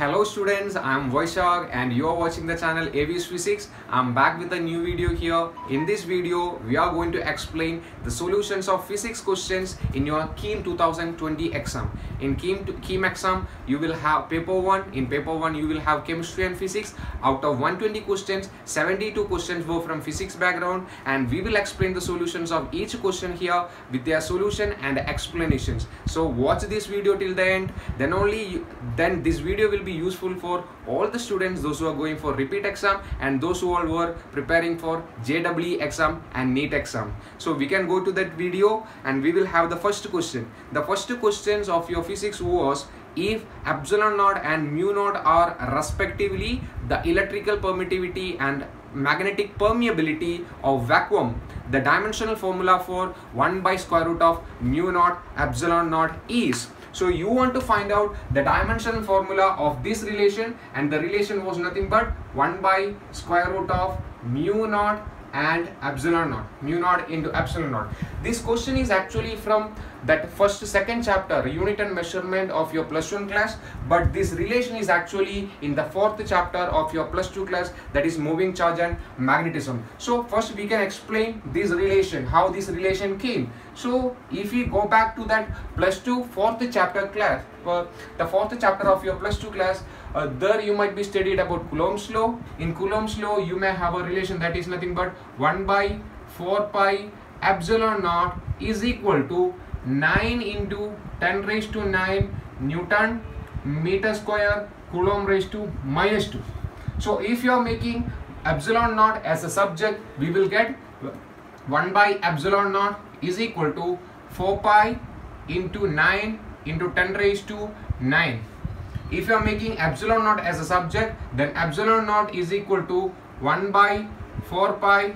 Hello students, I am Vaishak and you are watching the channel AVS Physics. I am back with a new video here. In this video, we are going to explain the solutions of physics questions in your KEAM 2020 exam. In KEAM exam, you will have paper 1. In paper 1, you will have chemistry and physics. Out of 120 questions, 72 questions were from physics background, and we will explain the solutions of each question here with their solution and explanations. So watch this video till the end. Then this video will be useful for all the students, those who are going for repeat exam and those who all were preparing for JEE exam and NEET exam. So we can go to that video and we will have the first question. The first questions of your physics was, if epsilon naught and mu naught are respectively the electrical permittivity and magnetic permeability of vacuum, the dimensional formula for 1 by square root of mu naught epsilon naught is. So you want to find out the dimensional formula of this relation, and the relation was nothing but 1 by square root of mu naught and epsilon naught, mu naught into epsilon naught. This question is actually from that second chapter, unit and measurement of your +1 class, but this relation is actually in the 4th chapter of your +2 class, that is moving charge and magnetism. So first we can explain this relation, how this relation came. So if we go back to that +2 4th chapter class, the 4th chapter of your +2 class, there you might be studied about Coulomb's law. In Coulomb's law, you may have a relation that is nothing but 1 by 4 pi epsilon naught is equal to 9 into 10 raised to 9 Newton meter square Coulomb raised to -2. So if you are making epsilon naught as a subject, we will get 1 by epsilon naught is equal to 4 pi into 9 into 10 raised to 9. If you are making epsilon naught as a subject, then epsilon naught is equal to 1 by 4 pi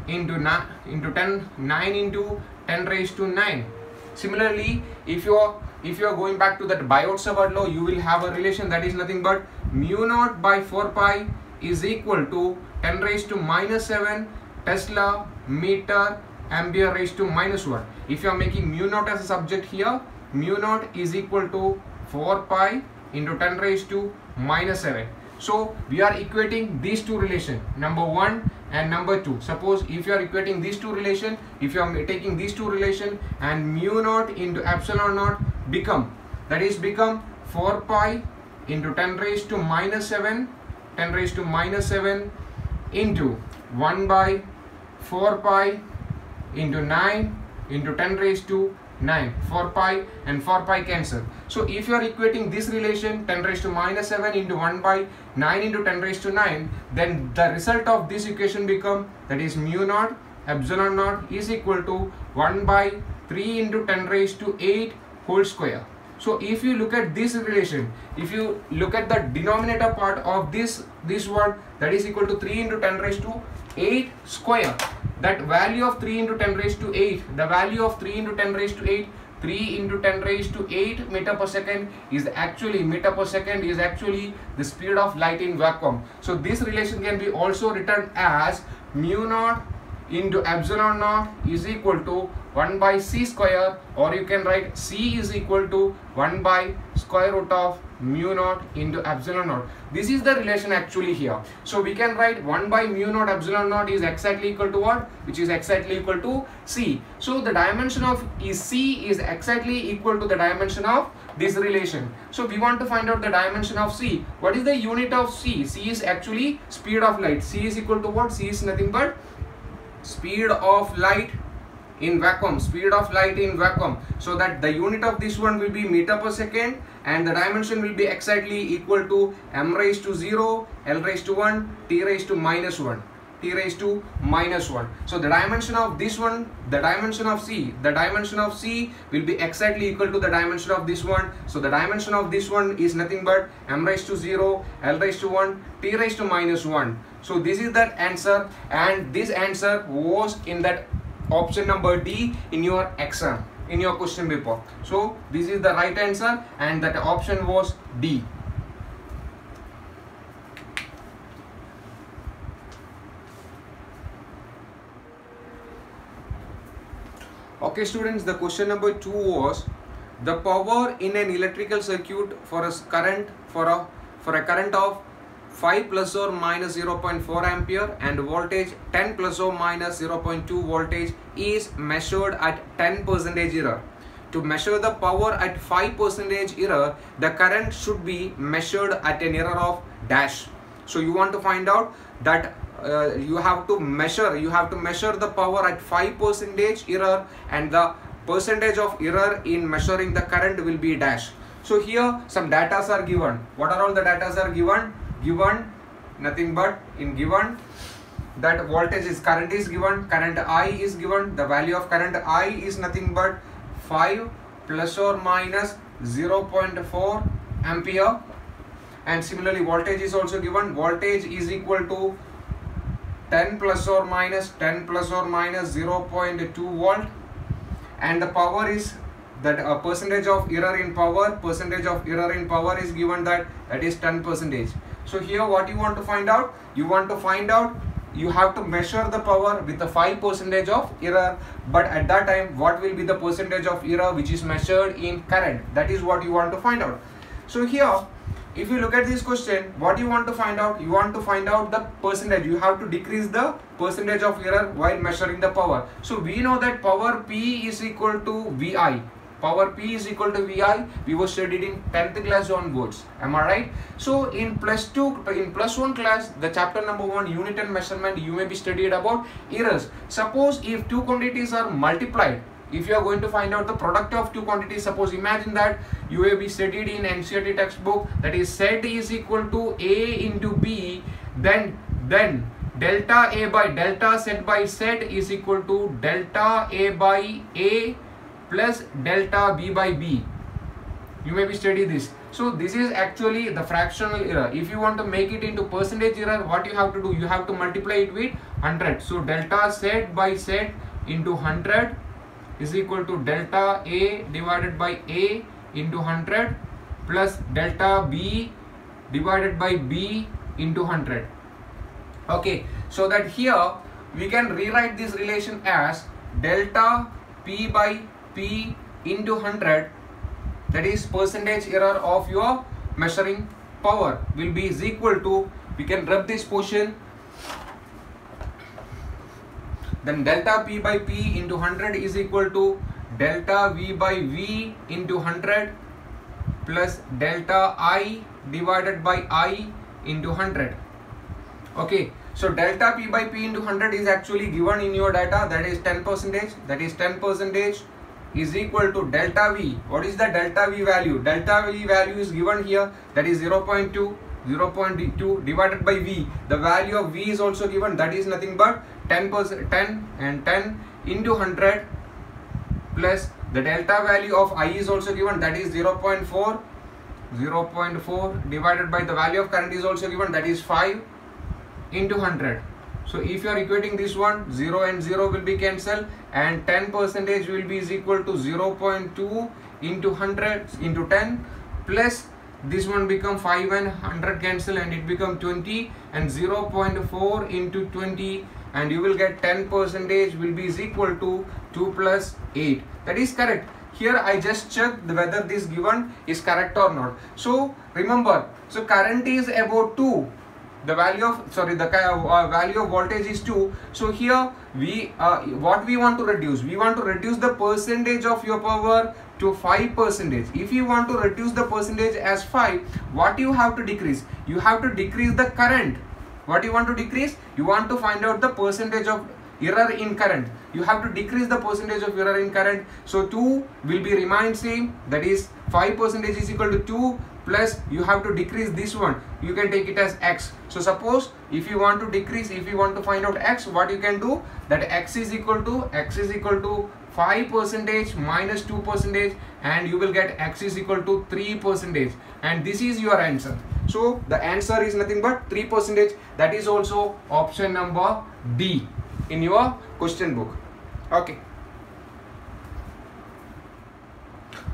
into 9 into 10 raised to 9. Similarly, if you are going back to that Biot-Savart law, you will have a relation that is nothing but mu naught by 4 pi is equal to 10 raised to -7 Tesla meter ampere raised to -1. If you are making mu naught as a subject here, mu naught is equal to 4 pi into 10 raised to -7. So we are equating these two relations, number 1 and number 2. Suppose if you are equating these two relations, if you are taking these two relations and mu naught into epsilon naught become 4 pi into 10 raised to -7 into 1 by 4 pi into 9 into 10 raised to 9. 4 pi and 4 pi cancel. So if you are equating this relation 10 raised to -7 into 1 by 9 into 10 raised to 9, then the result of this equation become, that is mu naught epsilon naught is equal to 1 by 3 into 10 raised to 8 whole square. So if you look at this relation, if you look at the denominator part of this one, that is equal to 3 into 10 raised to 8 square. That value of 3 into 10 raised to 8, the value of 3 into 10 raised to 8, 3 into 10 raised to 8 meter per second is actually, meter per second is actually the speed of light in vacuum. So this relation can be also written as mu naught into epsilon naught is equal to 1 by c square, or you can write c is equal to 1 by square root of mu naught into epsilon naught. This is the relation actually here. So we can write 1 by mu naught epsilon naught is exactly equal to what? Which is exactly equal to c. So the dimension of c is exactly equal to the dimension of this relation. So we want to find out the dimension of c. What is the unit of c? C is actually speed of light. C is equal to what? C is nothing but speed of light in vacuum, speed of light in vacuum. So that the unit of this one will be meter per second, and the dimension will be exactly equal to m raised to 0, l raised to 1, t raised to -1, t raised to -1. So the dimension of this one, the dimension of c will be exactly equal to the dimension of this one. So the dimension of this one is nothing but m raised to 0, l raised to 1, t raised to -1. So this is that answer, and this answer was in that option number D in your exam, in your question paper. So this is the right answer, and that option was D. Okay students, the question number 2 was, the power in an electrical circuit for a current for a for a current of 5 plus or minus 0.4 ampere and voltage 10 plus or minus 0.2 voltage is measured at 10% error. To measure the power at 5% error, the current should be measured at an error of dash. So you want to find out that you have to measure the power at 5% error, and the percentage of error in measuring the current will be dash. So here some data are given. What are all the data are given? Given nothing but in given that voltage is current is given, current I is given. The value of current I is nothing but 5 plus or minus 0.4 ampere, and similarly voltage is also given. Voltage is equal to 10 plus or minus 0.2 volt, and the power is that percentage of error in power is given that is 10%. So here what you want to find out? You have to measure the power with the 5% of error, but at that time what will be the percentage of error which is measured in current? That is what you want to find out. So here if you look at this question, what you want to find out? You want to find out the percentage. You have to decrease the percentage of error while measuring the power. So we know that power P is equal to VI. Power P is equal to VI. We were studied in 10th class onwards. Am I right? So in plus 1 class, the chapter number 1, unit and measurement, you may be studied about errors. Suppose if two quantities are multiplied, if you are going to find out the product of two quantities, suppose imagine that you will be studied in NCERT textbook, that is Z is equal to A into B, then delta A by delta Z by Z is equal to delta A by A plus delta B by B. You may be studying this. So this is actually the fractional error. If you want to make it into percentage error, what you have to do? You have to multiply it with 100. So delta Z by Z into 100 is equal to delta A divided by A into 100 plus delta B divided by B into 100. Okay, so that here we can rewrite this relation as delta P by P into 100, that is percentage error of your measuring power, will be is equal to, we can rub this portion, then delta P by P into 100 is equal to delta V by V into 100 plus delta I divided by I into 100. Okay, so delta P by P into 100 is actually given in your data, that is 10%. That is 10% is equal to delta V. What is the delta V value? Delta V value is given here, that is 0.2 divided by V. The value of V is also given, that is nothing but 10%, 10 and 10 into 100 plus the delta value of I is also given, that is 0.4 divided by the value of current is also given, that is 5 into 100. So if you are equating this one, 0 and 0 will be cancelled, and 10% will be is equal to 0.2 into 100 into 10 plus this one become 5 and 100 cancel and it become 20, and 0.4 into 20, and you will get 10% will be is equal to 2 plus 8. That is correct. Here I just checked whether this given is correct or not. So remember, so current is about 2. The value of value of voltage is 2. So here we what we want to reduce? We want to reduce the percentage of your power to 5%. If you want to reduce the percentage as 5, what you have to decrease? You have to decrease the current. What you want to decrease? You want to find out the percentage of error in current. You have to decrease the percentage of error in current. So 2 will be remain same, that is 5% is equal to 2 plus you have to decrease this one. You can take it as x. So suppose if you want to decrease, if you want to find out x, what you can do? That x is equal to 5% minus 2%, and you will get x is equal to 3%, and this is your answer. So the answer is nothing but 3%. That is also option number D in your question book. Okay.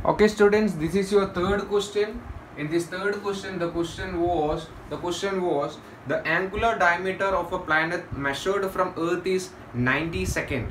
Okay students, this is your third question. In this third question, the question was the angular diameter of a planet measured from Earth is 90 seconds.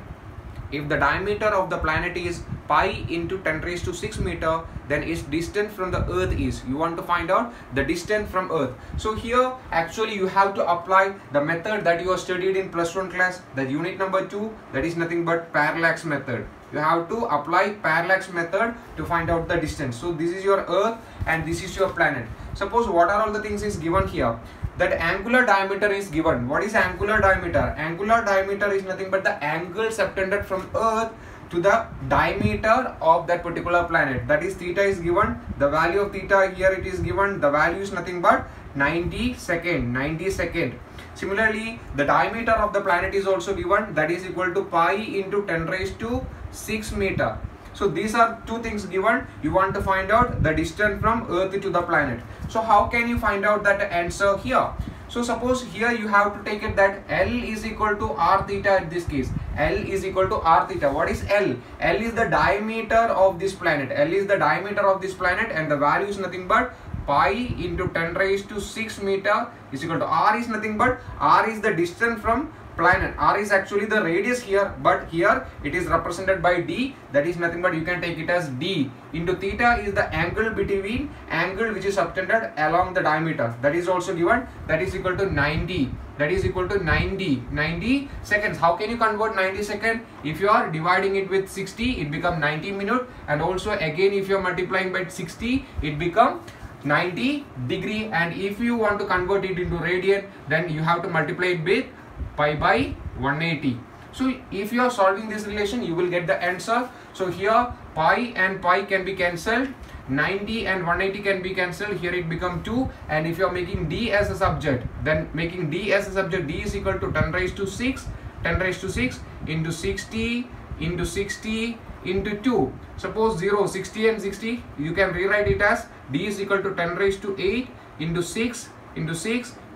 if the diameter of the planet is pi into 10 raised to 6 meter, then its distance from the earth is, you want to find out the distance from earth. So here actually you have to apply the method that you have studied in +1 class, the unit number 2, that is nothing but parallax method. You have to apply parallax method to find out the distance. So this is your earth and this is your planet. Suppose what are all the things is given here. That angular diameter is given. What is angular diameter? Angular diameter is nothing but the angle subtended from earth to the diameter of that particular planet. That is theta is given. The value of theta here it is given. The value is nothing but 90 second. Similarly, the diameter of the planet is also given. That is equal to pi into 10 raised to 6 meter. So these are two things given. You want to find out the distance from earth to the planet. So how can you find out that answer here? So suppose here you have to take it that L is equal to r theta in this case. L is equal to r theta. What is L? L is the diameter of this planet. L is the diameter of this planet and the value is nothing but pi into 10 raised to 6 meter is equal to r is nothing but r is the distance from planet. R is actually the radius here, but here it is represented by d, that is nothing but you can take it as d into theta is the angle between angle which is subtended along the diameter, that is also given, that is equal to 90, that is equal to 90 seconds. How can you convert 90 seconds? If you are dividing it with 60 it become 90 minutes, and also again if you are multiplying by 60 it become 90 degree, and if you want to convert it into radian then you have to multiply it with pi by 180. So if you are solving this relation you will get the answer. So here pi and pi can be cancelled, 90 and 180 can be cancelled, here it become 2, and if you are making d as a subject, then making d as a subject, d is equal to 10 raised to 6 into 60 into 60 into 2. Suppose 0, 60 and 60 you can rewrite it as d is equal to 10 raised to 8 into 6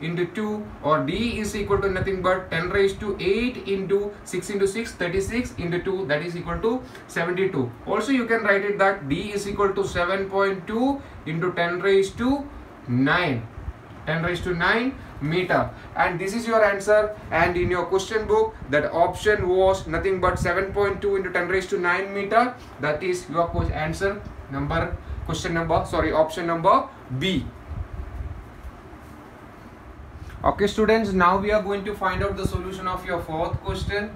into 2, or d is equal to nothing but 10 raised to 8 into 6 into 6, 36 into 2, that is equal to 72. Also you can write it that d is equal to 7.2 into 10 raised to 9 meter, and this is your answer. And in your question book that option was nothing but 7.2 into 10 raised to 9 meter. That is your answer number, option number B. Okay students, now we are going to find out the solution of your fourth question.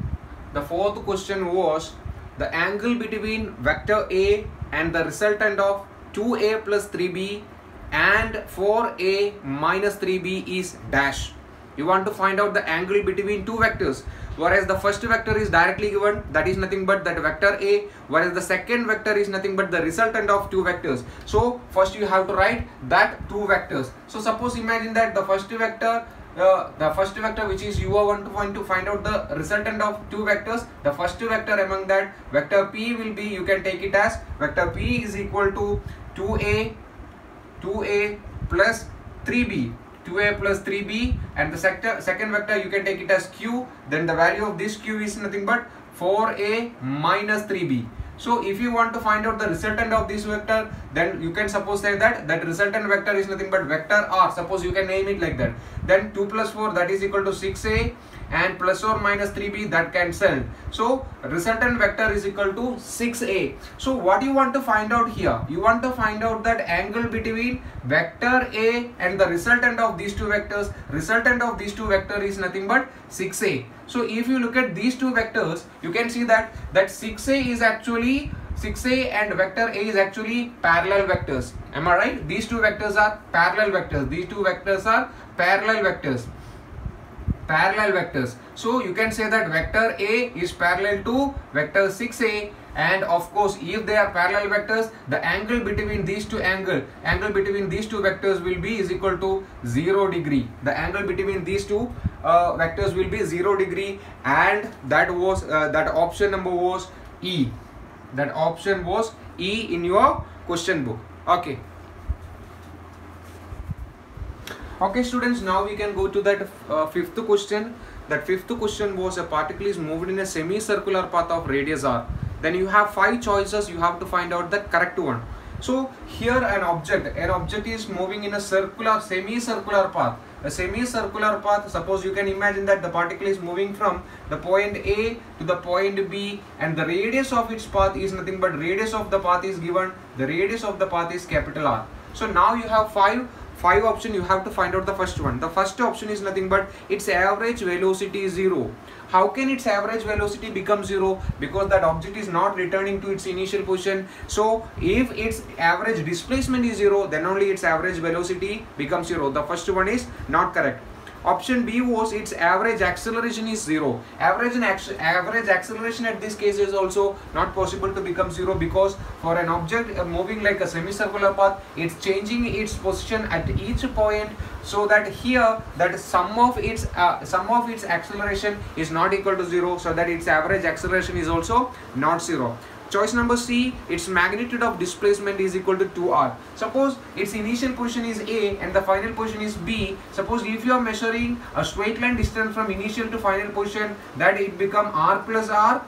The fourth question was the angle between vector A and the resultant of 2A plus 3B and 4A minus 3B is dash. You want to find out the angle between two vectors, whereas the first vector is directly given, that is nothing but that vector A, whereas the second vector is nothing but the resultant of two vectors. So first you have to write that two vectors. So suppose imagine that the first vector which is you are going to find out the resultant of two vectors. The first vector among that vector P will be, you can take it as vector P is equal to 2A plus 3B, 2A plus 3B, and the second vector you can take it as Q, then the value of this Q is nothing but 4A minus 3B. So if you want to find out the resultant of this vector, then you can suppose say that resultant vector is nothing but vector R. Suppose you can name it like that. Then 2 plus 4, that is equal to 6A, and plus or minus 3B, that cancelled. So resultant vector is equal to 6A. So what you want to find out here? You want to find out that angle between vector A and the resultant of these two vectors. Resultant of these two vectors is nothing but 6A. So if you look at these two vectors, you can see that 6A is actually 6A and vector A is actually parallel vectors. Am I right? These two vectors are parallel vectors. These two vectors are parallel vectors. So you can say that vector A is parallel to vector 6A, and of course if they are parallel vectors, the angle between these two vectors will be is equal to 0 degree. The angle between these two vectors will be 0 degree, and that was that option number was E. That option was E in your question book. Okay students, now we can go to that fifth question. That fifth question was a particle is moved in a semicircular path of radius r. Then you have 5 choices, you have to find out the correct one. So here an object is moving in a semicircular path. a semicircular path, suppose you can imagine that the particle is moving from the point A to the point B, and the radius of its path is nothing but radius of the path is given. The radius of the path is capital R. So now you have five options. You have to find out the first one. The first option is nothing but its average velocity is 0. How can its average velocity become 0? Because that object is not returning to its initial position. So if its average displacement is 0, then only its average velocity becomes 0. The first one is not correct. Option B was its average acceleration is 0. Average acceleration at this case is also not possible to become 0, because for an object moving like a semicircular path, it's changing its position at each point, so that here that sum of its acceleration is not equal to 0, so that its average acceleration is also not 0. Choice number C, its magnitude of displacement is equal to 2r. Suppose its initial position is A and the final position is B. Suppose if you are measuring a straight line distance from initial to final position, that it become r plus r,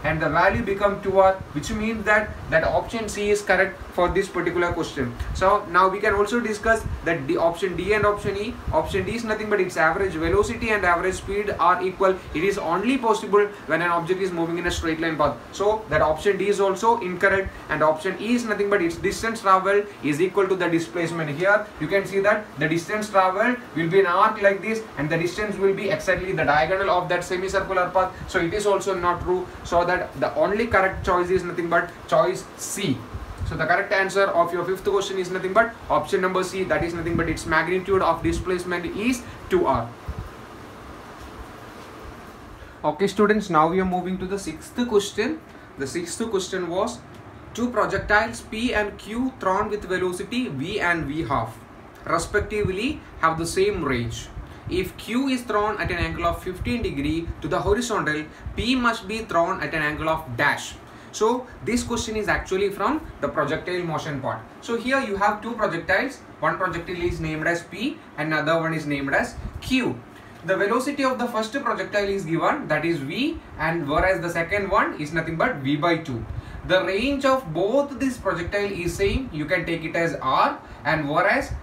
and the value become 2r, which means that option C is correct for this particular question. So now we can also discuss that the option D and option E. Option D is nothing but its average velocity and average speed are equal. It is only possible when an object is moving in a straight line path. So that option D is also incorrect, and option E is nothing but its distance traveled is equal to the displacement. Here you can see that the distance traveled will be an arc like this, and the distance will be exactly the diagonal of that semicircular path. So it is also not true, so that the only correct choice is nothing but choice C. So the correct answer of your fifth question is nothing but option number C, that is nothing but its magnitude of displacement is 2r. Okay students, now we are moving to the sixth question. The sixth question was, two projectiles P and Q thrown with velocity v and v half respectively have the same range. If Q is thrown at an angle of 15 degree to the horizontal, P must be thrown at an angle of dash. So this question is actually from the projectile motion part. So here you have two projectiles. One projectile is named as P and another one is named as Q. The velocity of the first projectile is given, that is v, and whereas the second one is nothing but v by 2. The range of both this projectile is same. You can take it as r, and whereas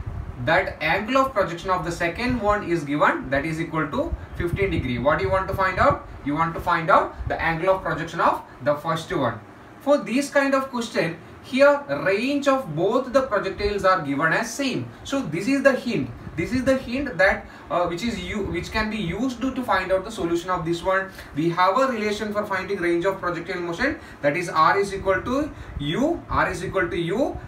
that angle of projection of the second one is given, that is equal to 15 degree. What do you want to find out? You want to find out the angle of projection of the first one. For this kind of question, here range of both the projectiles are given as same. So this is the hint. This is the hint that which can be used to find out the solution of this one. We have a relation for finding range of projectile motion, that is r is equal to u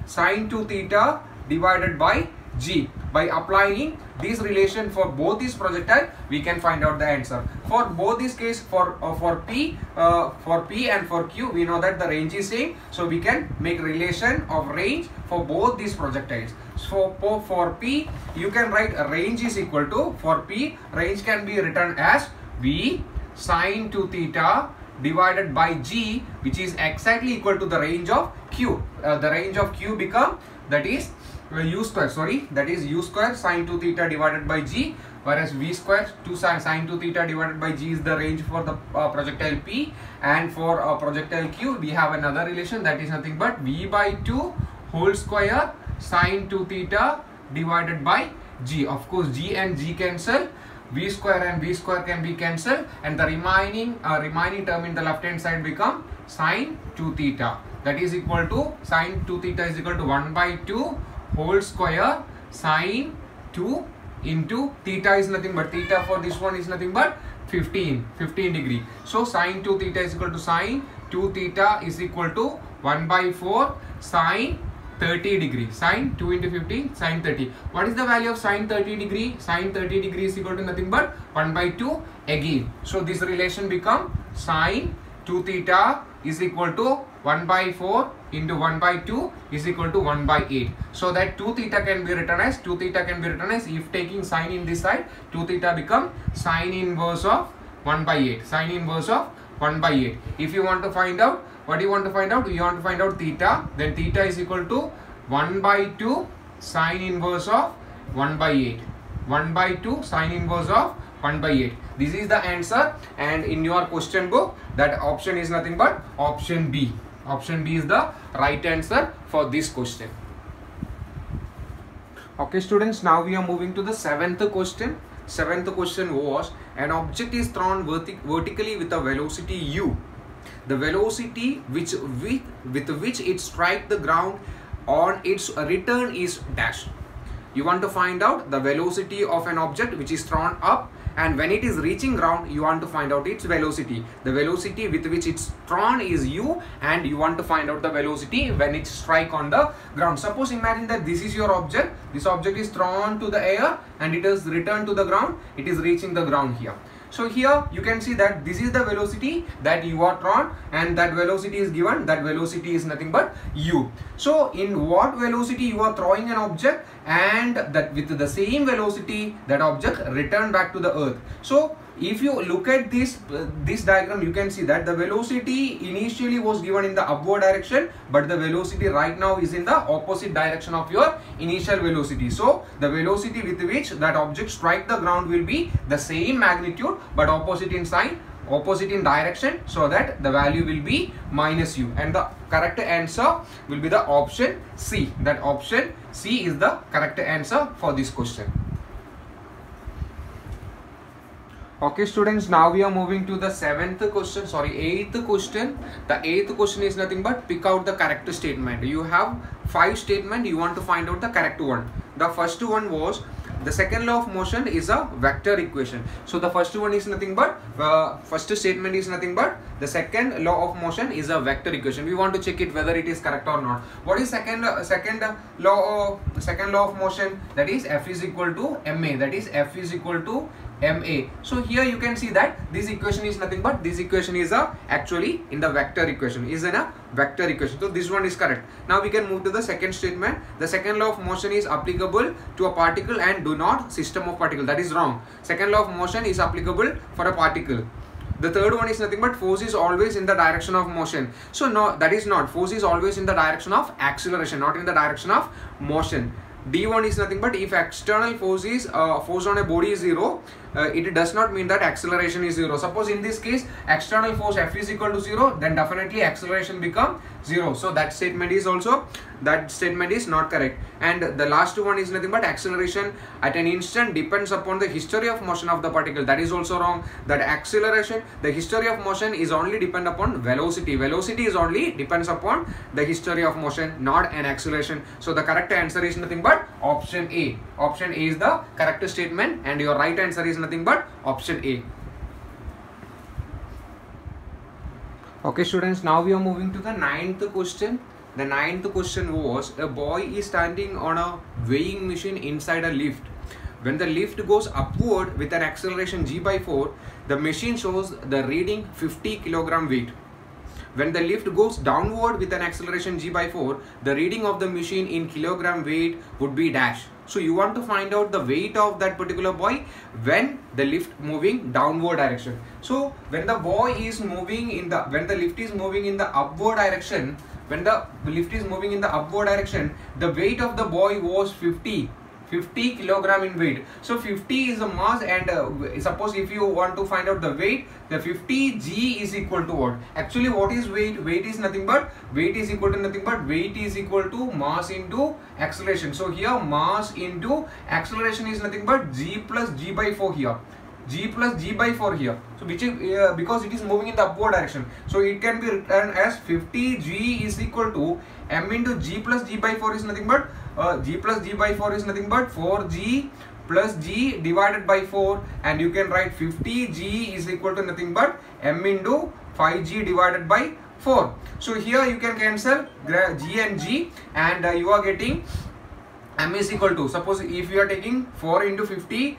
sine 2 theta divided by g. By applying this relation for both these projectile, we can find out the answer. For both this case, for P and for Q, we know that the range is same, so we can make relation of range for both these projectiles. So for P, you can write a range is equal to, for P, range can be written as v sine 2 theta divided by g, which is exactly equal to the range of Q. The range of Q become, that is u square, that is u square sine 2 theta divided by g, whereas v square sine 2 theta divided by g is the range for the projectile P, and for projectile Q we have another relation, that is nothing but v by 2 whole square sine 2 theta divided by g. Of course g and g cancel, v square and v square can be cancelled, and the remaining term in the left hand side become sine 2 theta, that is equal to sine 2 theta is equal to 1 by 2 whole square sine 2 into theta is nothing but, theta for this one is nothing but 15 degree. So sine 2 theta is equal to sine 2 theta is equal to 1 by 4 sine 30 degree. Sine 2 into 15 sine 30. What is the value of sine 30 degree? Sine 30 degree is equal to nothing but 1 by 2 again. So this relation become sine 2 theta is equal to 1 by 4 into 1 by 2 is equal to 1 by 8. So that 2 theta can be written as, if taking sine in this side, 2 theta become sine inverse of 1 by 8. Sine inverse of 1 by 8. If you want to find out, what do you want to find out? You want to find out theta. Then theta is equal to 1 by 2 sine inverse of 1 by 8. 1 by 2 sine inverse of 1 by 8. This is the answer, and in your question book that option is nothing but option B. Option B is the right answer for this question. Okay students, now we are moving to the seventh question. Seventh question was, an object is thrown vertically with a velocity u. The velocity with which it strikes the ground on its return is dash. You want to find out the velocity of an object which is thrown up, and when it is reaching ground you want to find out its velocity. The velocity with which it's thrown is u, and you want to find out the velocity when it strike on the ground. Suppose imagine that this is your object. This object is thrown to the air and it is returned to the ground. It is reaching the ground here. So here you can see that this is the velocity that you are thrown, and that velocity is given. That velocity is nothing but u. So in what velocity you are throwing an object, and that with the same velocity that object return back to the earth. So if you look at this diagram, you can see that the velocity initially was given in the upward direction, but the velocity right now is in the opposite direction of your initial velocity. So the velocity with which that object strike the ground will be the same magnitude but opposite in sign, opposite in direction, so that the value will be minus u, and the correct answer will be the option C. That option C is the correct answer for this question. Okay students, now we are moving to the eighth question. The eighth question is nothing but pick out the correct statement. You have 5 statements, you want to find out the correct one. The first one was, the second law of motion is a vector equation. So the first one is nothing but, first statement is nothing but the second law of motion is a vector equation. We want to check it whether it is correct or not. What is second law of motion? That is F is equal to ma. That is F is equal to ma. So here you can see that this equation is nothing but, this equation is actually in the vector equation, is in a vector equation. So this one is correct. Now we can move to the second statement. The second law of motion is applicable to a particle and do not system of particle. That is wrong. Second law of motion is applicable for a particle. The third one is nothing but force is always in the direction of motion. So no, that is not. Force is always in the direction of acceleration, not in the direction of motion. D1 is nothing but, if external force is force on a body is 0, it does not mean that acceleration is 0. Suppose in this case external force F is equal to 0, then definitely acceleration become 0. So that statement is not correct. And the last one is nothing but, acceleration at an instant depends upon the history of motion of the particle. That is also wrong. That acceleration, the history of motion is only depend upon velocity. Velocity is only depends upon the history of motion, not an acceleration. So the correct answer is nothing but option A. Option A is the correct statement, and your right answer is nothing but option A. Okay students, now we are moving to the 9th question. The 9th question was, a boy is standing on a weighing machine inside a lift. When the lift goes upward with an acceleration g/4, the machine shows the reading 50 kg weight. When the lift goes downward with an acceleration g/4, the reading of the machine in kilogram weight would be dash. So you want to find out the weight of that particular boy when the lift moving downward direction. So when the boy is moving in the, when the lift is moving in the upward direction, when the lift is moving in the upward direction, the weight of the boy was 50 kilogram in weight. So 50 is a mass, and suppose if you want to find out the weight, the 50 g is equal to what? Actually what is weight? Weight is nothing but, weight is equal to nothing but, weight is equal to mass into acceleration. So here mass into acceleration is nothing but g plus g/4 here. G plus g/4 here. So which is because it is moving in the upward direction, so it can be written as 50 g is equal to m into g plus g/4 is nothing but g plus g/4 is nothing but 4g plus g divided by 4, and you can write 50g is equal to nothing but m into 5g divided by 4. So here you can cancel g and g, and you are getting m is equal to, suppose if you are taking 4 into 50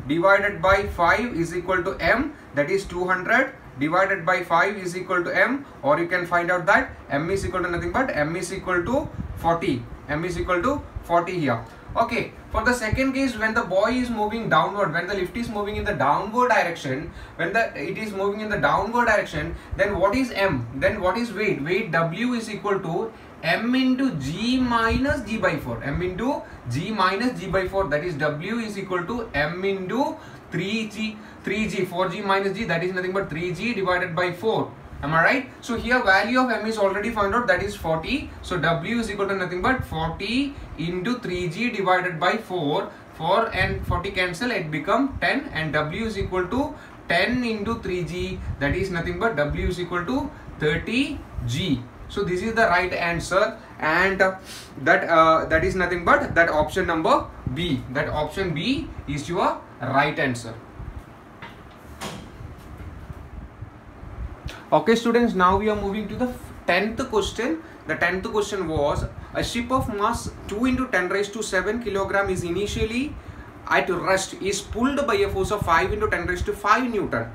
divided by 5 is equal to m, that is 200 divided by 5 is equal to m, or you can find out that m is equal to nothing but m is equal to 40. M is equal to 40 here. Okay, for the second case, when the boy is moving downward, when the lift is moving in the downward direction, when it is moving in the downward direction, then what is m? Then what is weight? Weight W is equal to m into g minus g/4. M into g minus g/4, that is W is equal to m into 3g 4g minus g, that is nothing but 3g divided by 4. Am I right? So here value of m is already found out, that is 40. So W is equal to nothing but 40 into 3g divided by 4. 4 and 40 cancel, it become 10, and W is equal to 10 into 3g, that is nothing but W is equal to 30g. So this is the right answer, and that is nothing but that option number B. That option B is your right answer. Okay students, now we are moving to the 10th question. The 10th question was, a ship of mass 2 into 10 raised to 7 kilogram is initially at rest is pulled by a force of 5 into 10 raised to 5 Newton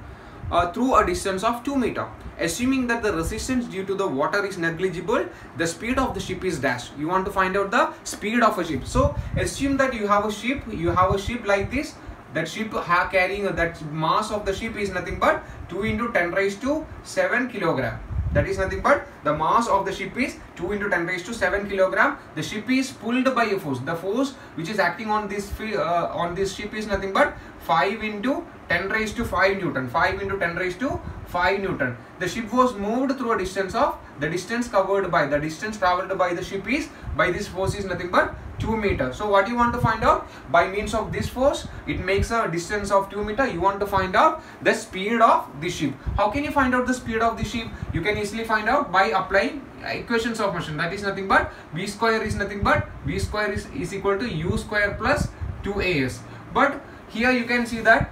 through a distance of 2 meter. Assuming that the resistance due to the water is negligible, the speed of the ship is dash. You want to find out the speed of a ship. So assume that you have a ship like this. That ship carrying that mass of the ship is nothing but 2 into 10 raised to 7 kilogram. That is nothing but the mass of the ship is 2 into 10 raised to 7 kilogram. The ship is pulled by a force. The force which is acting on this ship is nothing but 5 into 10 raised to 5 Newton. 5 into 10 raised to 5 Newton. The ship was moved through a distance of, the distance traveled by the ship is, by this force is nothing but 2 meters. So what you want to find out? By means of this force, it makes a distance of 2 meters. You want to find out the speed of the ship. How can you find out the speed of the ship? You can easily find out by applying equations of motion. That is nothing but v square is nothing but v square is equal to u square plus 2as. But here you can see that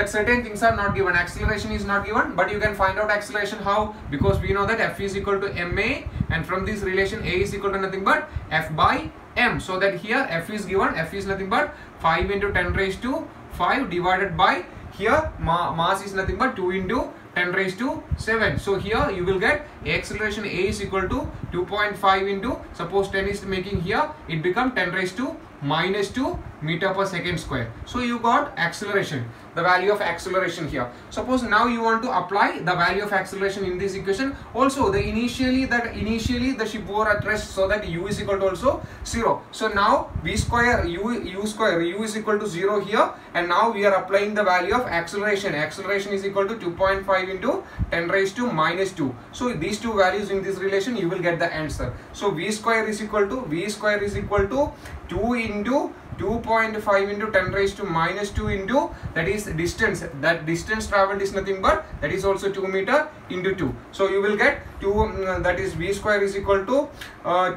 certain things are not given. Acceleration is not given, but you can find out acceleration how? Because we know that F is equal to ma, and from this relation A is equal to nothing but F by m. So that here F is given. F is nothing but 5 into 10 raised to 5 divided by, here mass is nothing but 2 into 10 raised to 7. So here you will get acceleration A is equal to 2.5 into, suppose 10 is making here, it become 10 raised to minus 2 meter per second square. So you got acceleration, the value of acceleration here. Suppose now you want to apply the value of acceleration in this equation. Also the initially the ship was at rest, so that u is equal to also 0. So now v square u is equal to 0 here, and now we are applying the value of acceleration. Acceleration is equal to 2.5 into 10 raised to minus 2. So these two values in this relation, you will get the answer. So v square is equal to 2 into 2.5 into 10 raised to minus 2 into, that is distance. That distance traveled is nothing but, that is also 2 meter into 2. So you will get 2, that is v square is equal to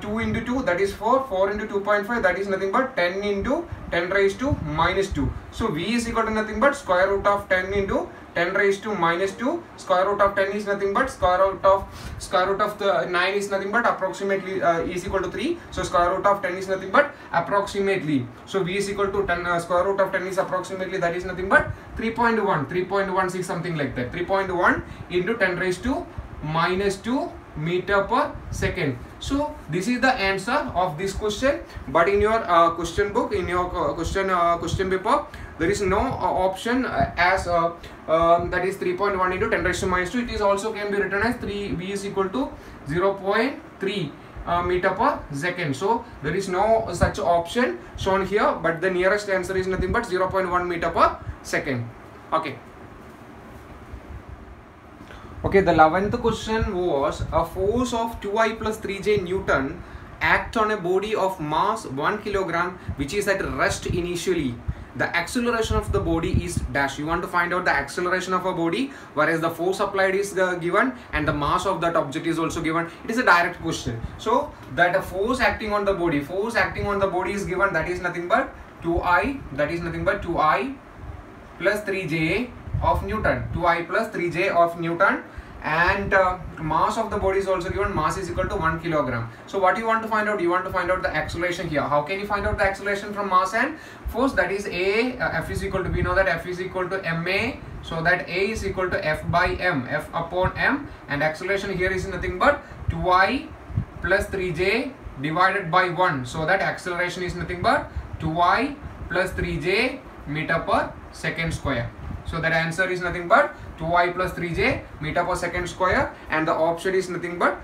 2 into 2, that is 4. 4 into 2.5, that is nothing but 10 into 10 raised to minus 2. So v is equal to nothing but square root of 10 into 10 raised to minus 2. Square root of 10 is nothing but square root of the 9 is nothing but approximately is equal to 3. So square root of 10 is nothing but approximately. So v is equal to 10 square root of 10 is approximately, that is nothing but 3.16 something like that. 3.1 into 10 raised to minus 2 meter per second. So this is the answer of this question. But in your question book, in your question paper, there is no option as that is 3.1 into 10 raised to minus 2. It is also can be written as v is equal to 0.3 meter per second. So there is no such option shown here, but the nearest answer is nothing but 0.1 meter per second. Okay. Okay, the 11th question was, a force of 2I plus 3J Newton acts on a body of mass 1 kilogram which is at rest initially. The acceleration of the body is dash. You want to find out the acceleration of a body, whereas the force applied is given and the mass of that object is also given. It is a direct question. So that a force acting on the body is given, that is nothing but 2I, that is nothing but 2I plus 3J of Newton, 2I plus 3J of Newton, and mass of the body is also given. Mass is equal to 1 kilogram. So what you want to find out? You want to find out the acceleration here. How can you find out the acceleration from mass and force? That is A, F is equal to, we know that F is equal to ma, so that A is equal to F by m, F upon m, and acceleration here is nothing but 2I plus 3J divided by 1, so that acceleration is nothing but 2I plus 3J meter per second square. So that answer is nothing but 2I plus 3J meter per second square, and the option is nothing but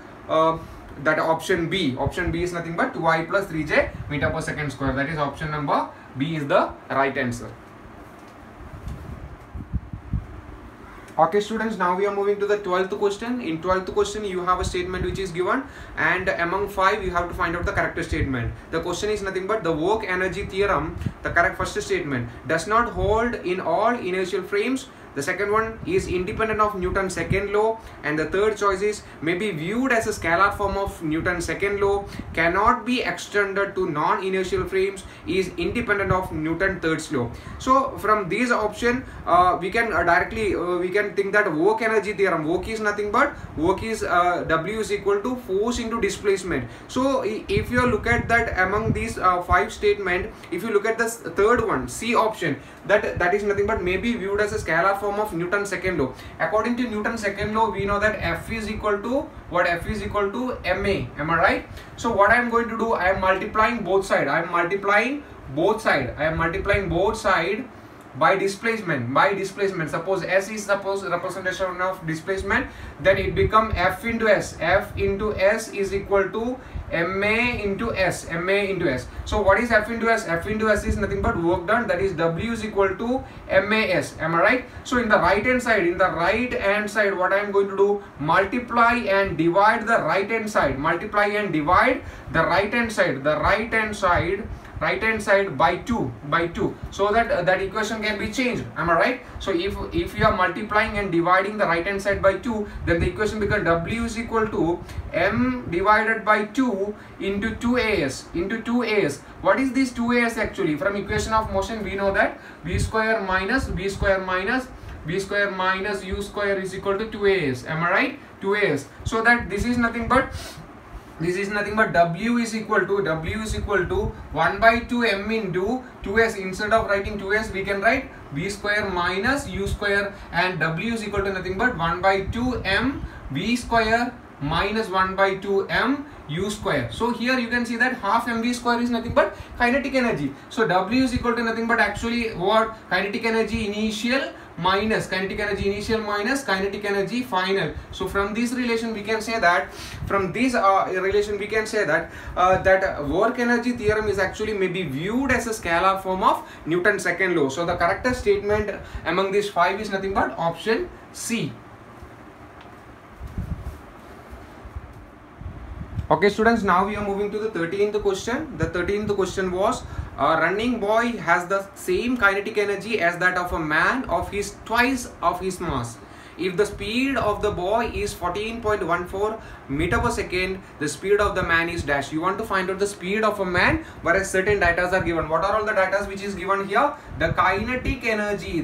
that option B. Option B is nothing but 2I plus 3J meter per second square. That is option number B is the right answer. Okay students, now we are moving to the 12th question. In 12th question you have a statement which is given, and among 5 you have to find out the correct statement. The question is nothing but the work energy theorem, the correct first statement, does not hold in all inertial frames. The second one is independent of Newton's second law, and the third choice is may be viewed as a scalar form of Newton's second law, cannot be extended to non-inertial frames, is independent of Newton's third law. So from these option we can directly we can think that work energy theorem, work is nothing but work is W is equal to force into displacement. So if you look at that among these 5 statement, if you look at the third one, C option, that is nothing but may be viewed as a scalar form of Newton's second law. According to Newton's second law, we know that F is equal to what? F is equal to ma. Am I right? So what I am going to do, I am multiplying both sides. I am multiplying both sides by displacement. Suppose S is representation of displacement, then it become F into S. F into S is equal to ma into S. So what is F into S? F into S is nothing but work done, that is W is equal to mas. Am I right? So in the right hand side, what I am going to do, multiply and divide the right hand side. Right hand side by 2, so that that equation can be changed. Am I right? So if you are multiplying and dividing the right hand side by 2, then the equation becomes W is equal to m divided by 2 into 2as. What is this 2as actually? From equation of motion we know that v square minus u square is equal to 2as. Am I right? 2as. So that this is nothing but W is equal to 1 by 2 m into 2s. Instead of writing 2s, we can write v square minus u square, and W is equal to nothing but 1 by 2 m v square minus 1 by 2 m u square. So here you can see that half mv square is nothing but kinetic energy. So W is equal to nothing but actually what? Kinetic energy initial minus kinetic energy final. So from this relation we can say that that work energy theorem is actually may be viewed as a scalar form of Newton's second law. So the correct statement among these 5 is nothing but option C. Okay students, now we are moving to the 13th question. The 13th question was a running boy has the same kinetic energy as that of a man of his twice of his mass. If the speed of the boy is 14.14 meter per second, the speed of the man is dash. You want to find out the speed of a man, whereas certain data are given. What are all the data which is given here? The kinetic energy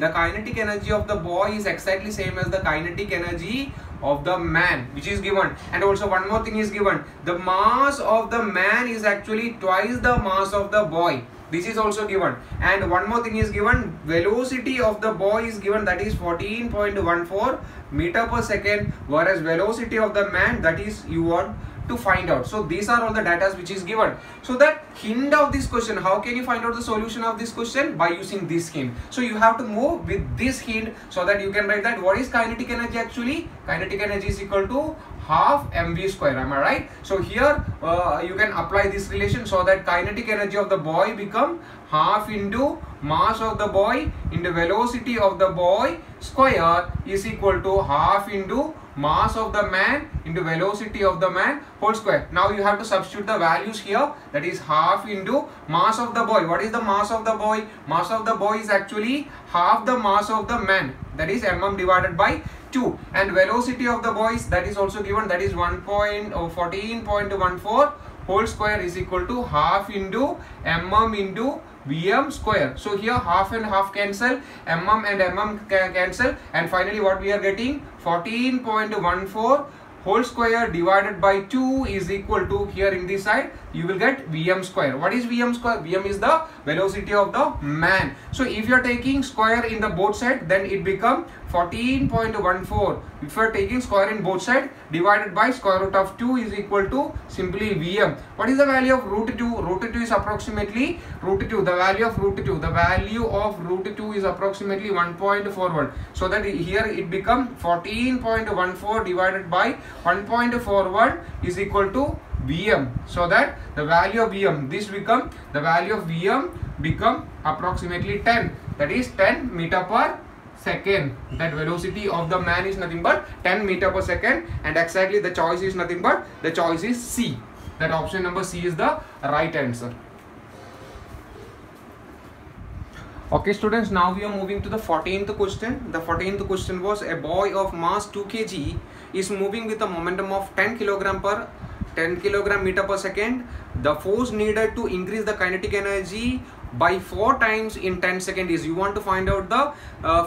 of the boy is exactly same as the kinetic energy of the man, which is given. And also one more thing is given, the mass of the man is actually twice the mass of the boy. This is also given. And one more thing is given, velocity of the boy is given, that is 14.14 meter per second, whereas velocity of the man, that is you want to find out. So these are all the data which is given. So that hint of this question, how can you find out the solution of this question? By using this hint. So you have to move with this hint so that you can write that what is kinetic energy actually? Kinetic energy is equal to half mv square. Am I right? So here you can apply this relation so that kinetic energy of the boy become half into mass of the boy into velocity of the boy square is equal to half into mass of the man into velocity of the man whole square. Now you have to substitute the values here, that is half into mass of the boy. What is the mass of the boy? Mass of the boy is actually half the mass of the man, that is mm divided by 2, and velocity of the boy is, that is also given, that is 14.14 whole square is equal to half into mm into Vm square. So here half and half cancel, mm and mm cancel, and finally what we are getting, 14.14 whole square divided by 2 is equal to, here in this side you will get Vm square. What is Vm square? Vm is the velocity of the man. So if you are taking square in the both side, then it become 14.14. If you are taking square in both side, divided by square root of 2 is equal to simply Vm. What is the value of root 2? Root 2 is approximately the value of root 2. The value of root 2 is approximately 1.41. So that here it become 14.14 divided by 1.41 is equal to Vm. So that the value of Vm, become approximately 10, that is 10 meter per second. That velocity of the man is nothing but 10 meter per second, and exactly the choice is nothing but the choice is C. That option number C is the right answer. Okay students, now we are moving to the 14th question. The 14th question was, a boy of mass 2 kg is moving with a momentum of 10 kg meter per second. The force needed to increase the kinetic energy by 4 times in 10 seconds is, you want to find out the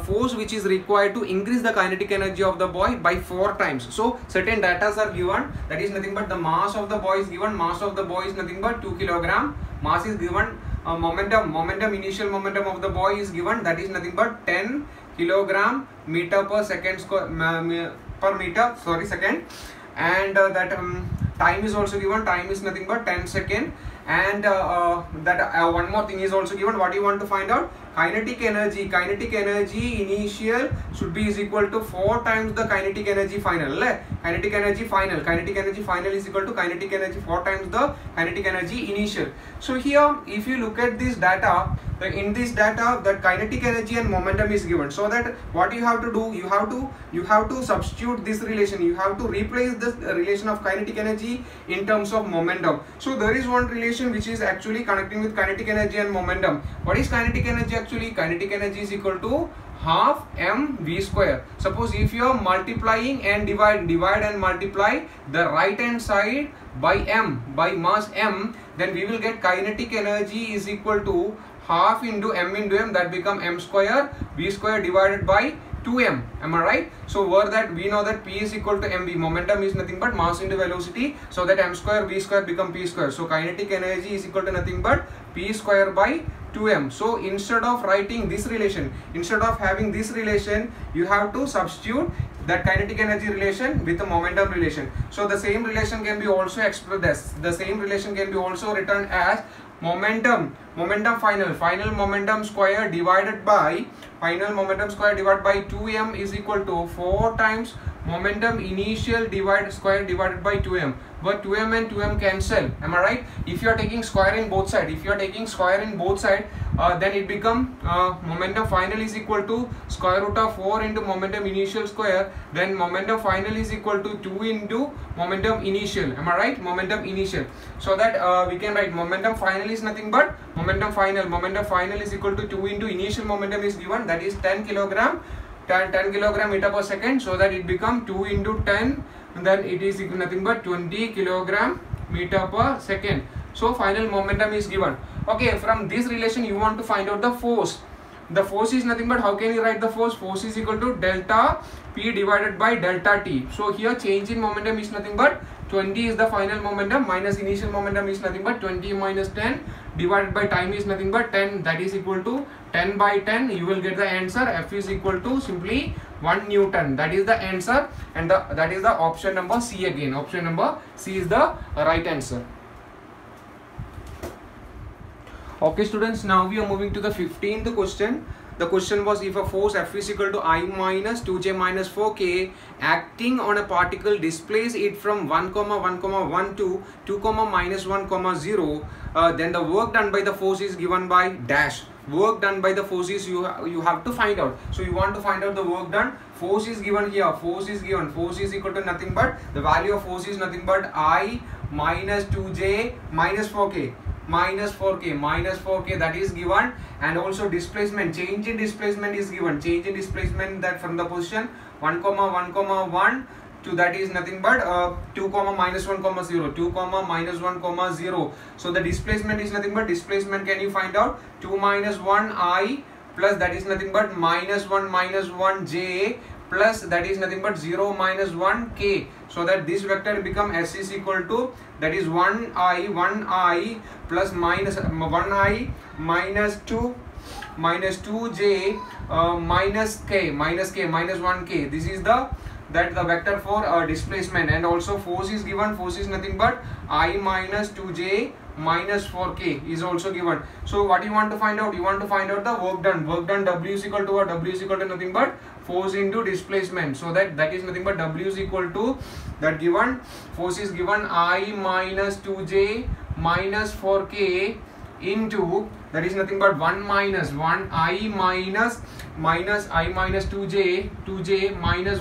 force which is required to increase the kinetic energy of the boy by 4 times. So certain data are given, that is nothing but the mass of the boy is given. Mass of the boy is nothing but 2 kg. Mass is given. Initial momentum of the boy is given, that is nothing but 10 kg meter per second second, and that time is also given. Time is nothing but 10 seconds, and one more thing is also given. What you want to find out? Kinetic energy. Kinetic energy initial should be is equal to 4 times the kinetic energy final. Kinetic energy final. Kinetic energy final is equal to kinetic energy 4 times the kinetic energy initial. So here, if you look at this data, in this data, the kinetic energy and momentum is given. So that what you have to do, you have to substitute this relation. You have to replace this relation of kinetic energy in terms of momentum. So there is one relation which is actually connecting with kinetic energy and momentum. What is kinetic energy actually? Kinetic energy is equal to half mv square. Suppose if you are multiplying and divide and multiply the right hand side by m, by mass m, then we will get kinetic energy is equal to half into m, that become m square v square divided by 2m. Am I right? So where that we know that p is equal to mv, momentum is nothing but mass into velocity, so that m square v square become p square. So kinetic energy is equal to nothing but p square by 2m. So instead of writing this relation, instead of having this relation, you have to substitute that kinetic energy relation with the momentum relation. So the same relation can be also expressed as, the same relation can be also written as momentum final momentum square divided by 2m is equal to 4 times momentum initial square divided by 2m. But 2m and 2m cancel. Am I right? If you are taking square in both sides, then it become momentum final is equal to square root of 4 into momentum initial square. Then momentum final is equal to 2 into momentum initial. Am I right? Momentum initial. So that we can write momentum final is nothing but momentum final. Momentum final is equal to 2 into initial momentum is given, that is 10 kg meter per second. So that it become 2 into 10, then it is nothing but 20 kg meter per second. So final momentum is given. Okay, from this relation you want to find out the force. The force is nothing but, how can you write the force? Force is equal to delta P divided by delta T. So here change in momentum is nothing but 20 is the final momentum, minus initial momentum is nothing but 20 minus 10 divided by time is nothing but 10, that is equal to 10 by 10. You will get the answer. F is equal to simply 1 Newton. That is the answer, and that is the option number C again. Option number C is the right answer. Okay students, now we are moving to the 15th question. The question was, if a force F is equal to I minus 2j minus 4k acting on a particle displace it from 1, 1, 1 to 2, minus 1, 0, then the work done by the force is given by dash. Work done by the force is you have to find out. So you want to find out the work done. Force is given here. Force is given. Force is equal to nothing but, the value of force is nothing but I minus 2j minus 4k. Minus 4k, that is given, and also displacement, change in displacement is given. Change in displacement, that from the position 1, 1, to that is nothing but 2, minus 1, 0, 2, minus 1, 0. So the displacement is nothing but, displacement can you find out, 2 minus 1 I plus that is nothing but minus 1 j plus that is nothing but 0 minus 1 k. So that this vector become S is equal to, that is 1i plus minus 1i minus 2j minus minus 1k. This is the vector for displacement. And also force is given. Force is nothing but I minus 2j minus 4k is also given. So what you want to find out? You want to find out the work done. Work done, W is equal to what? W is equal to nothing but force into displacement. So that is nothing but W is equal to, that given force is given I minus 2j minus 4k into that is nothing but 1 minus 1 I minus I minus 2j minus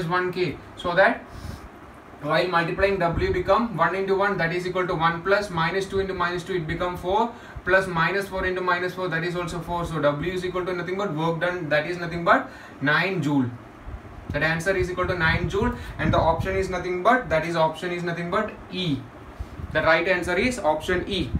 1k, so that while multiplying W become 1 into 1, that is equal to 1 plus minus 2 into minus 2, it become 4 plus minus 4 into minus 4, that is also 4. So W is equal to nothing but work done, that is nothing but 9 joule. That answer is equal to 9 joule, and the option is nothing but, that is option is nothing but E. The right answer is option E.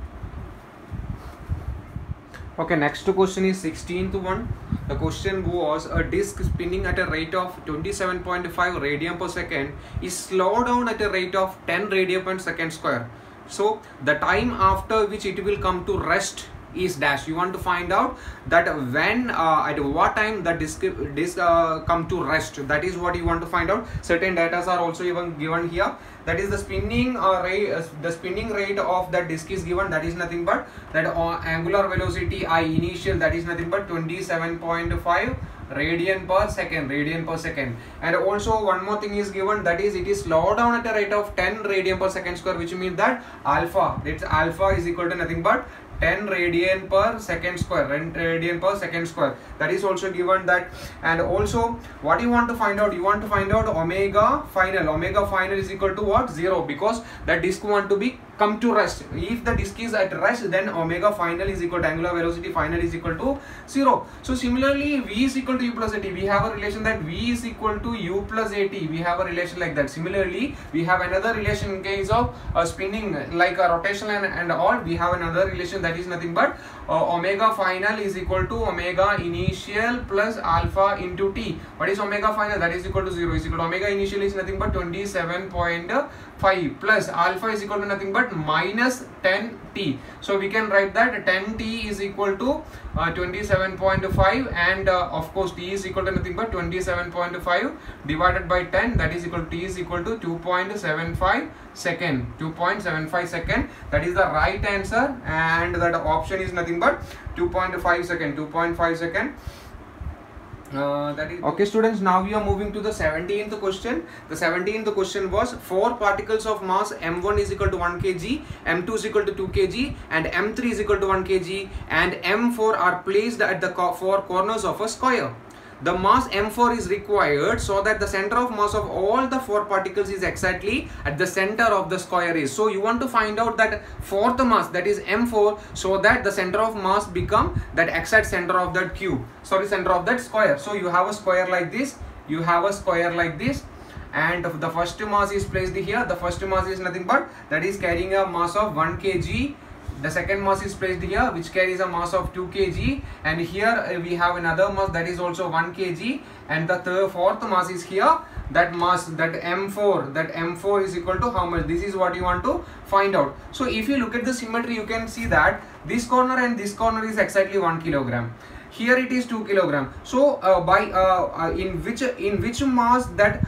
Okay, next question is 16th one. The question was, a disk spinning at a rate of 27.5 radian per second is slowed down at a rate of 10 radian per second square. So the time after which it will come to rest is dash. You want to find out that when at what time the disk come to rest. That is what you want to find out. Certain data are also even given here. That is the spinning rate of that disk is given. That is nothing but that angular velocity I initial, that is nothing but 27.5 radian per second. And also one more thing is given, that is it is slowed down at a rate of 10 radian per second square, which means that alpha is equal to nothing but 10 radian per second square, that is also given that. And also what you want to find out, you want to find out omega final is equal to what? 0, because the disk want to be come to rest. If the disk is at rest, then omega final is equal to angular velocity final is equal to 0. So similarly, V is equal to U plus AT. We have a relation that V is equal to U plus AT. We have a relation like that. Similarly, we have another relation in case of spinning, like a rotation and all. We have another relation, that is nothing but omega final is equal to omega initial plus alpha into t. What is omega final? That is equal to 0. Is equal to omega initial is nothing but 27.5 plus alpha is equal to nothing but minus 10t. So we can write that 10t is equal to 27.5, and of course t is equal to nothing but 27.5 divided by 10, that is equal to t is equal to 2.75 second. That is the right answer, and that option is nothing but 2.5 second. That is okay, students. Now we are moving to the 17th question. The 17th question was, 4 particles of mass m1 is equal to 1 kg, m2 is equal to 2 kg, and m3 is equal to 1 kg, and m4 are placed at the 4 corners of a square. The mass m4 is required so that the center of mass of all the 4 particles is exactly at the center of the square is. So you want to find out that fourth mass, that is m4, so that the center of mass become that exact center of that cube, center of that square. So you have a square like this, and the first mass is placed here. The first mass is nothing but that is carrying a mass of 1 kg. The second mass is placed here, which carries a mass of 2 kg, and here we have another mass that is also 1 kg, and the fourth mass is here. That mass, that m4 is equal to how much? This is what you want to find out. So if you look at the symmetry, you can see that this corner and this corner is exactly 1 kilogram. Here it is 2 kilogram. So in which mass that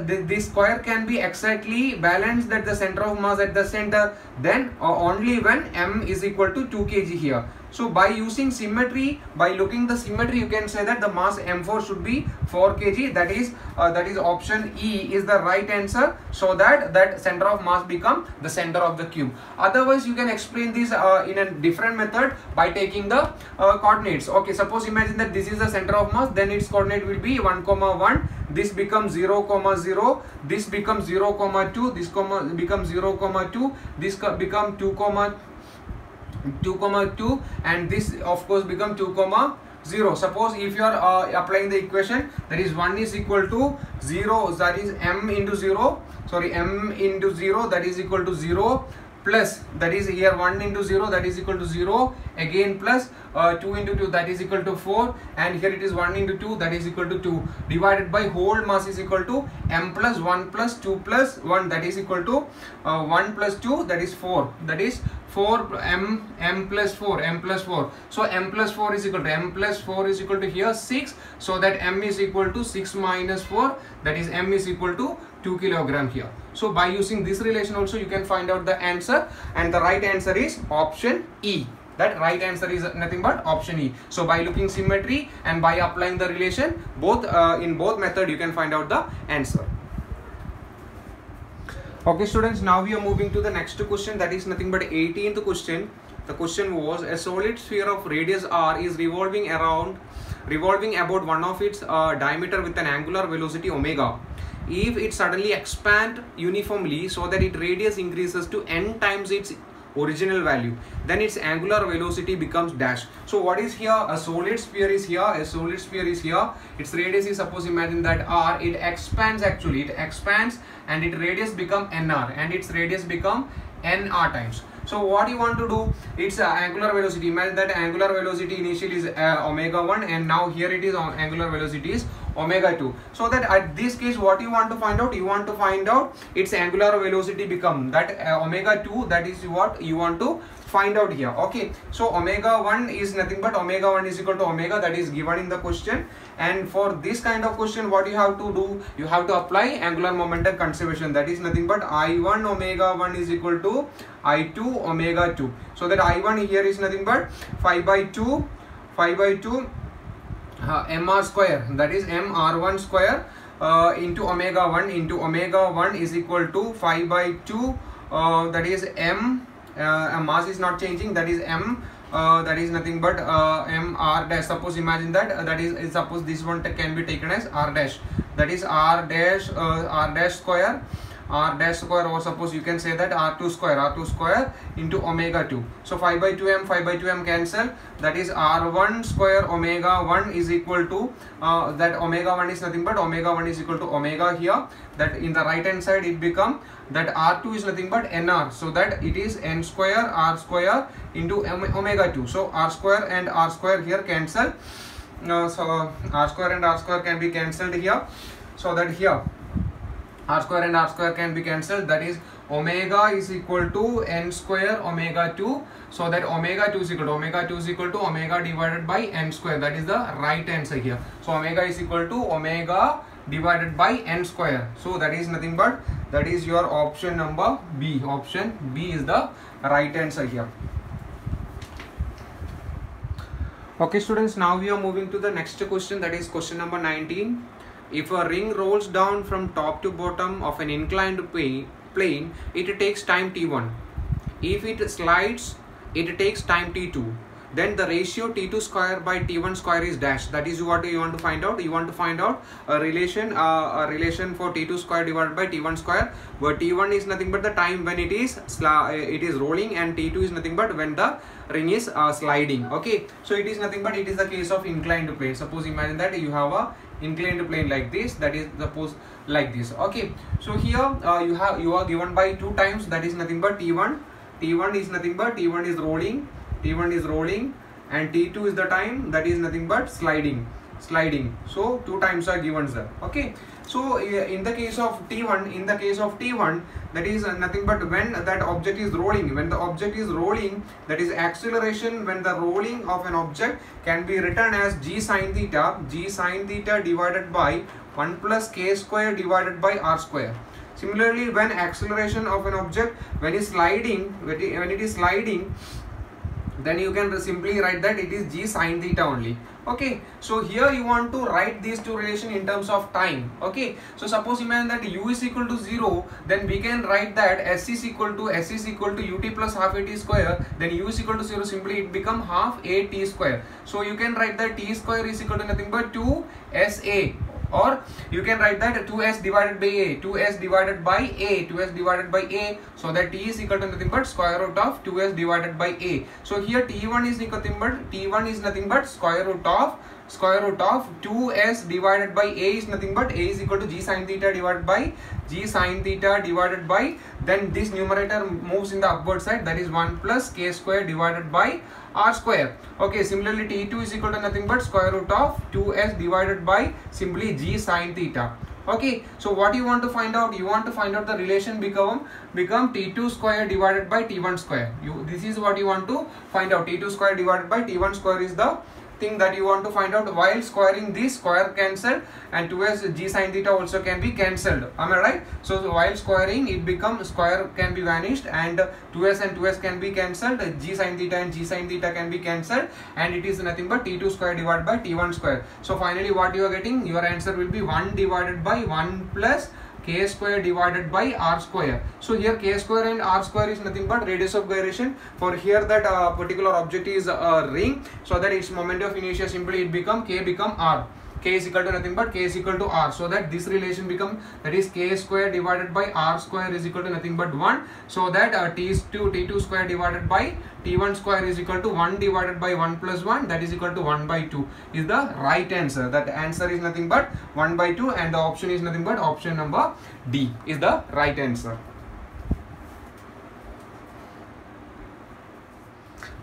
this square can be exactly balanced, that the center of mass at the center, then only when m is equal to 2 kg here. So by using symmetry, by looking the symmetry, you can say that the mass m4 should be 4 kg. That is option E is the right answer, so that center of mass become the center of the cube. Otherwise you can explain this in a different method by taking the coordinates. Okay, suppose imagine that this is the center of mass, then its coordinate will be 1, 1. This becomes 0, 0. This becomes 0, 2. This becomes 0, 2. This becomes 2, 2, and this of course become 2, 0. Suppose if you are applying the equation, that is 1 is equal to 0, that is m into 0, that is equal to 0, plus that is here 1 into 0, that is equal to 0, again plus 2 into 2, that is equal to 4, and here it is 1 into 2, that is equal to 2, divided by whole mass is equal to m plus 1 plus 2 plus 1, that is equal to 1 plus 2, that is 4, that is 4 m plus 4. So m plus 4 is equal to here 6, so that m is equal to 6 minus 4, that is m is equal to 2 kilogram here. So by using this relation also you can find out the answer, and the right answer is option E. That right answer is nothing but option E. So by looking symmetry and by applying the relation, both in both method you can find out the answer. Okay students, now we are moving to the next question, that is nothing but 18th question. The question was, a solid sphere of radius r is revolving about one of its diameter with an angular velocity omega. If it suddenly expands uniformly so that its radius increases to n times its original value, then its angular velocity becomes dash. So what is here? A solid sphere is here, a solid sphere is here, its radius is, suppose imagine that r, it expands, actually it expands and its radius become nr and its radius become nr times. So what you want to do, it's angular velocity. Imagine that angular velocity initially is omega 1 and now here it is angular velocity is omega 2. So that at this case what you want to find out, you want to find out its angular velocity become that omega 2, that is what you want to find out here. Okay, so omega 1 is nothing but omega 1 is equal to omega, that is given in the question. And for this kind of question, what you have to do, you have to apply angular momentum conservation, that is nothing but I1 omega 1 is equal to I2 omega 2. So that I1 here is nothing but 5 by 2 mr square, that is mr1 square into omega 1 is equal to 5 by 2 that is m, mass is not changing, that is m, that is nothing but mr dash. Suppose imagine that suppose this one can be taken as r dash, that is r dash square, or suppose you can say that r2 square into omega 2. So 5 by 2m cancel, that is r1 square omega 1 is equal to that omega 1 is nothing but omega 1 is equal to omega here, that in the right hand side it become that r2 is nothing but nr, so that it is n square r square into omega 2. So r square and r square here cancel, so r square and r square can be cancelled here, so that here r square and r square can be cancelled, that is omega is equal to n square omega 2. So that omega 2 is equal to omega divided by n square, that is the right answer here. So omega is equal to omega divided by n square. So that is nothing but, that is your option number B. Option B is the right answer here. Okay students, now we are moving to the next question, that is question number 19. If a ring rolls down from top to bottom of an inclined plane, it takes time t1. If it slides, it takes time t2. Then the ratio t2 square by t1 square is dash. That is what you want to find out. You want to find out a relation for t2 square divided by t1 square, where t1 is nothing but the time when it is rolling, and t2 is nothing but when the ring is sliding. Okay, so it is nothing but it is the case of inclined plane. Suppose imagine that you have a inclined plane like this, that is suppose like this. Okay, so here you are given by 2 times, that is nothing but t1 is nothing but t1 is rolling, and t2 is the time that is nothing but sliding. So 2 times are given, sir. Okay, so in the case of t1, that is nothing but when that object is rolling, that is acceleration when the rolling of an object can be written as g sine theta divided by 1 plus k square divided by r square. Similarly, when acceleration of an object when it is sliding, then you can simply write that it is g sine theta only. Okay, so here you want to write these two relations in terms of time. Okay, so suppose imagine that u is equal to 0, then we can write that s is equal to ut plus half a t square. Then u is equal to 0, simply it become half a t square. So you can write that t square is equal to nothing but 2sa. Or you can write that 2s divided by a, so that t is equal to nothing but square root of 2s divided by a. So here t1 is nothing but square root of 2s divided by a is nothing but a is equal to g sine theta divided by then this numerator moves in the upward side, that is 1 plus k square divided by r square. Okay, similarly t2 is equal to nothing but square root of 2s divided by simply g sine theta. Okay, so what you want to find out? You want to find out the relation become t2 square divided by t1 square. This is what you want to find out. T2 square divided by t1 square is the thing that you want to find out. While squaring this, square cancelled, and 2s g sine theta also can be cancelled. Am I right? So while squaring, it becomes square can be vanished, and 2s and 2s can be cancelled. G sine theta and g sine theta can be cancelled, and it is nothing but t2 square divided by t1 square. So finally, what you are getting? Your answer will be 1 divided by 1 plus k square divided by r square. So here k square and r square is nothing but radius of gyration. For here that particular object is a ring, so that its moment of inertia simply it become k become r. K is equal to nothing but k is equal to r, so that this relation become, that is k square divided by r square is equal to nothing but 1, so that t2 square divided by t1 square is equal to 1 divided by 1 plus 1, that is equal to 1 by 2 is the right answer. That answer is nothing but 1 by 2, and the option is nothing but option number D is the right answer.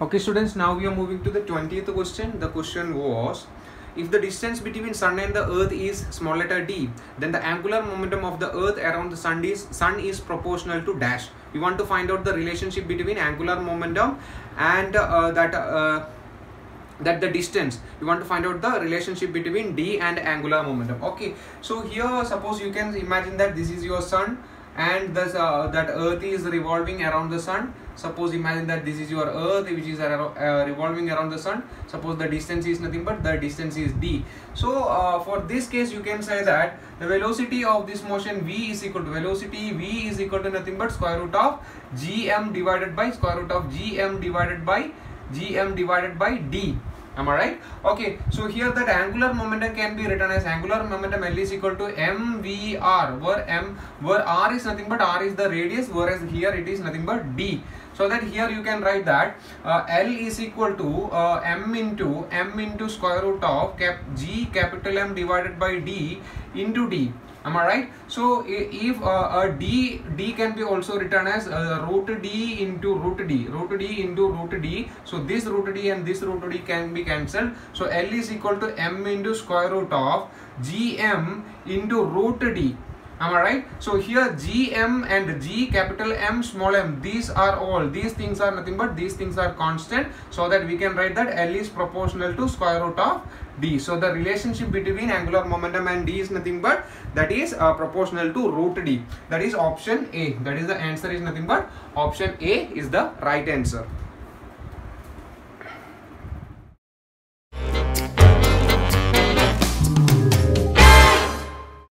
Okay students, now we are moving to the 20th question. The question was, if the distance between sun and the earth is small letter d, then the angular momentum of the earth around the sun is proportional to dash. We want to find out the relationship between angular momentum and that the distance. We want to find out the relationship between d and angular momentum. Okay, so here suppose you can imagine that this is your sun and this that earth is revolving around the sun. Suppose imagine that this is your earth which is revolving around the sun. Suppose the distance is nothing but the distance is d. So for this case you can say that the velocity of this motion v is equal to nothing but square root of gm divided by gm divided by d. Am I right? Okay, so here that angular momentum can be written as angular momentum L is equal to mvr, where r is nothing but r is the radius, whereas here it is nothing but d. So that here you can write that L is equal to m into square root of capital M divided by d into d. Am I right? So if d can be also written as root d into root d. So this root d and this root d can be cancelled. So L is equal to m into square root of gm into root d. Am I right? So here gm and g capital M small m, these things are nothing but these things are constant, so that we can write that L is proportional to square root of d. So the relationship between angular momentum and d is nothing but that is proportional to root d. That is option A. That is the answer is nothing but option A is the right answer.